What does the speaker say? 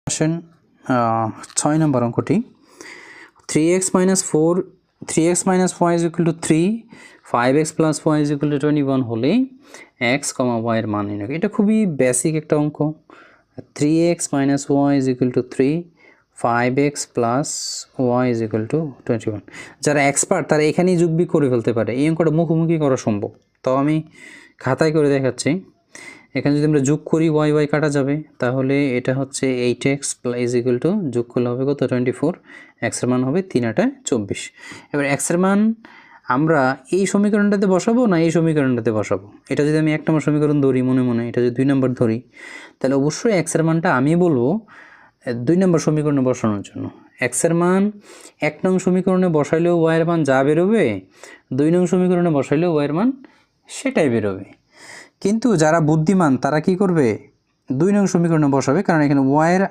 আসেন 6 নম্বর অঙ্কটি 3x minus 4 3x minus y is equal to 3 5x plus y is equal to 21 হলে x, y এর মান নির্ণয়। এটা খুবই বেসিক একটা অঙ্ক। 3x minus y is equal to 3 5x plus y is equal to 21। যারা এক্সপার্ট তারা এখানেই যোগ বিয়োগ করে ফেলতে পারে, এই অঙ্কটা মুখোমুখি করা সম্ভব। তো আমি খাতায় করে দেখাচ্ছি। এখানে যদি আমরা যোগ করি y y কাটা যাবে, তাহলে এটা হচ্ছে 8x is equal to যোগ করলে হবে কত 24, x এর মান হবে 3 8 24। এবার x এর মান আমরা এই সমীকরণটাতে বসাবো না এই সমীকরণটাতে বসাবো? এটা যদি আমি 1 নম্বর সমীকরণ ধরি মনে মনে, এটা যদি 2 নম্বর ধরি, তাহলে অবশ্যই x এর মানটা আমি বলবো 2 নম্বর সমীকরণে বসানোর জন্য। x এর মান 1 নং সমীকরণে বসাইলেও y এর মান যা বেরোবে, 2 নং সমীকরণে বসাইলেও y এর মান সেটাই বেরোবে। কিন্তু যারা বুদ্ধিমান তারা কি করবে, 2 নং সমীকরণে বসাবে, কারণ এখানে y এর